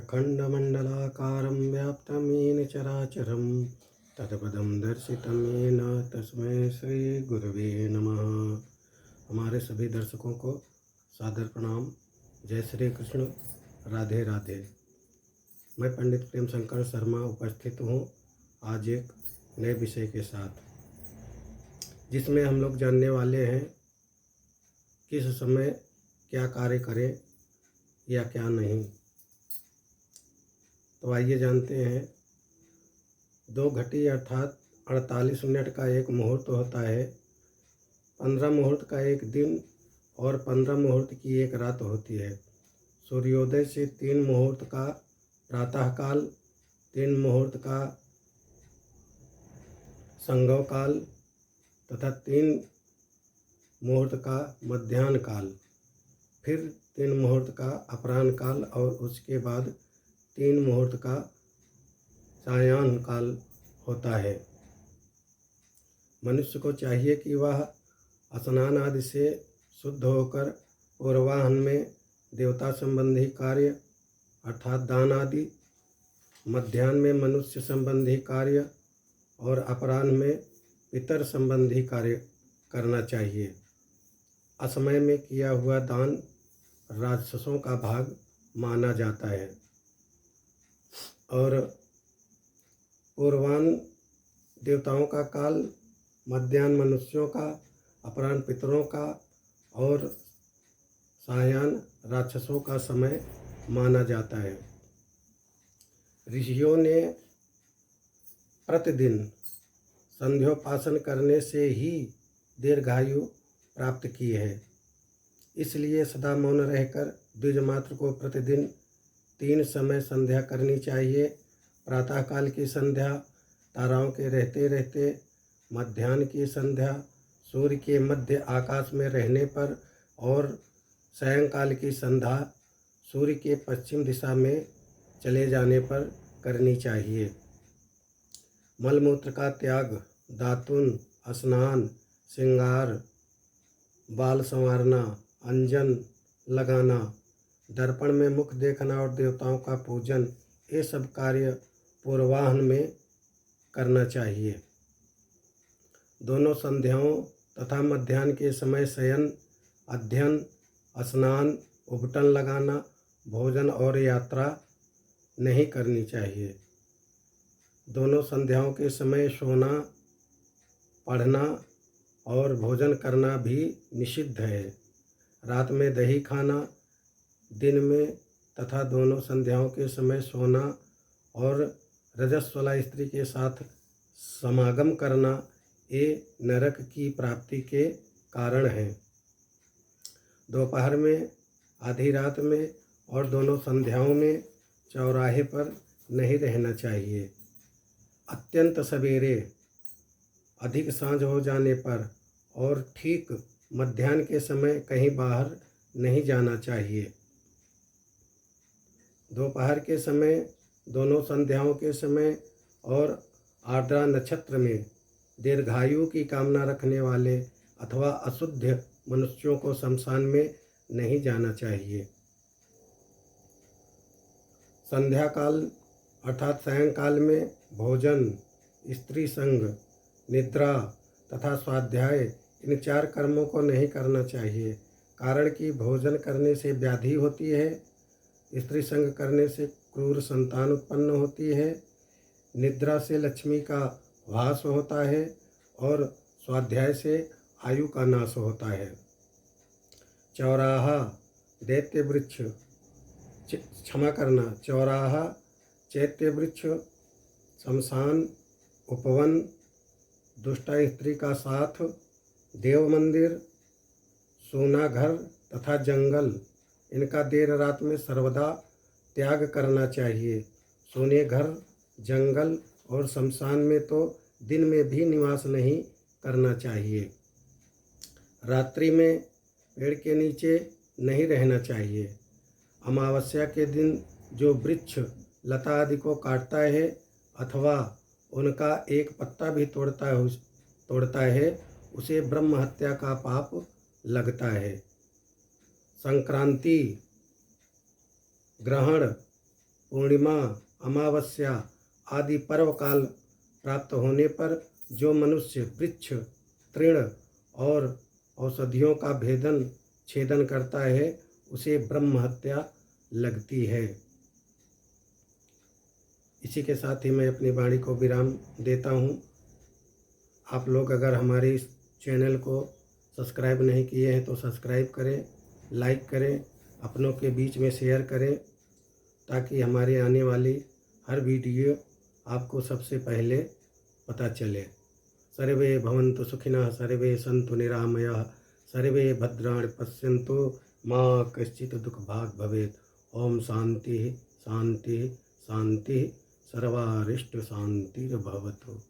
अखण्डमण्डलाकारं व्याप्तं येन चराचरं तत्पदं दर्शितं येन तस्मै श्रीगुरवे नमः। हमारे सभी दर्शकों को सादर प्रणाम। जय श्री कृष्ण, राधे राधे। मैं पंडित प्रेम शंकर शर्मा उपस्थित हूँ आज एक नए विषय के साथ, जिसमें हम लोग जानने वाले हैं किस समय क्या कार्य करें या क्या नहीं। तो आइए जानते हैं। 2 घटी अर्थात 48 मिनट का एक मुहूर्त होता है। 15 मुहूर्त का एक दिन और 15 मुहूर्त की एक रात होती है। सूर्योदय से 3 मुहूर्त का प्रातःकाल, 3 मुहूर्त का संगव काल तथा 3 मुहूर्त का मध्याह्न काल, फिर 3 मुहूर्त का अपराह्न काल और उसके बाद 3 मुहूर्त का सायाह्न काल होता है। मनुष्य को चाहिए कि वह स्नान आदि से शुद्ध होकर पूर्वाह्न में देवता संबंधी कार्य अर्थात दान आदि, मध्याह्न में मनुष्य संबंधी कार्य और अपराह्न में पितर संबंधी कार्य करना चाहिए। असमय में किया हुआ दान राजसों का भाग माना जाता है और पूर्वाह्न देवताओं का काल, मध्याह्न मनुष्यों का, अपराह्न पितरों का और सायाह्न राक्षसों का समय माना जाता है। ऋषियों ने प्रतिदिन संध्योपासन करने से ही दीर्घायु प्राप्त की है। इसलिए सदा मौन रहकर द्विज मात्र को प्रतिदिन 3 समय संध्या करनी चाहिए। प्रातःकाल की संध्या ताराओं के रहते रहते, मध्याह्न की संध्या सूर्य के मध्य आकाश में रहने पर और सायंकाल की संध्या सूर्य के पश्चिम दिशा में चले जाने पर करनी चाहिए। मलमूत्र का त्याग, दातुन, स्नान, श्रृंगार, बाल संवारना, अंजन लगाना, दर्पण में मुख देखना और देवताओं का पूजन, ये सब कार्य पूर्वाह्न में करना चाहिए। दोनों संध्याओं तथा मध्याह्न के समय शयन, अध्ययन, स्नान, उबटन लगाना, भोजन और यात्रा नहीं करनी चाहिए। दोनों संध्याओं के समय सोना, पढ़ना और भोजन करना भी निषिद्ध है। रात में दही खाना, दिन में तथा दोनों संध्याओं के समय सोना और रजस्वला स्त्री के साथ समागम करना ये नरक की प्राप्ति के कारण है। दोपहर में, आधी रात में और दोनों संध्याओं में चौराहे पर नहीं रहना चाहिए। अत्यंत सवेरे, अधिक सांझ हो जाने पर और ठीक मध्याह्न के समय कहीं बाहर नहीं जाना चाहिए। दोपहर के समय, दोनों संध्याओं के समय और आर्द्रा नक्षत्र में दीर्घायु की कामना रखने वाले अथवा अशुद्ध मनुष्यों को शमशान में नहीं जाना चाहिए। संध्या काल अर्थात सायंकाल में भोजन, स्त्री संग, निद्रा तथा स्वाध्याय इन 4 कर्मों को नहीं करना चाहिए। कारण कि भोजन करने से व्याधि होती है, स्त्री संग करने से क्रूर संतान उत्पन्न होती है, निद्रा से लक्ष्मी का ह्रास होता है और स्वाध्याय से आयु का नाश होता है। चौराहा, दैत्य वृक्ष, क्षमा करना, चौराहा, चैत्य वृक्ष, शमशान, उपवन, दुष्टा स्त्री का साथ, देव मंदिर, सोना घर तथा जंगल, इनका देर रात में सर्वदा त्याग करना चाहिए। सोने घर, जंगल और शमशान में तो दिन में भी निवास नहीं करना चाहिए। रात्रि में पेड़ के नीचे नहीं रहना चाहिए। अमावस्या के दिन जो वृक्ष लता आदि को काटता है अथवा उनका एक पत्ता भी तोड़ता है उसे ब्रह्म हत्या का पाप लगता है। संक्रांति, ग्रहण, पूर्णिमा, अमावस्या आदि पर्व काल प्राप्त होने पर जो मनुष्य वृक्ष, तृण और औषधियों का छेदन करता है उसे ब्रह्म हत्या लगती है। इसी के साथ ही मैं अपनी वाणी को विराम देता हूँ। आप लोग अगर हमारे इस चैनल को सब्सक्राइब नहीं किए हैं तो सब्सक्राइब करें, लाइक करें, अपनों के बीच में शेयर करें, ताकि हमारे आने वाली हर वीडियो आपको सबसे पहले पता चले। सर्वे भवन्तु सुखिनः, सर्वे सन्तु निरामयाः, सर्वे भद्राणि पश्यन्तु मा कश्चित् दुःखभाग् भवेत्। ओम शांति शांति शांति, सर्वारिष्ट शांतिर्भवतु।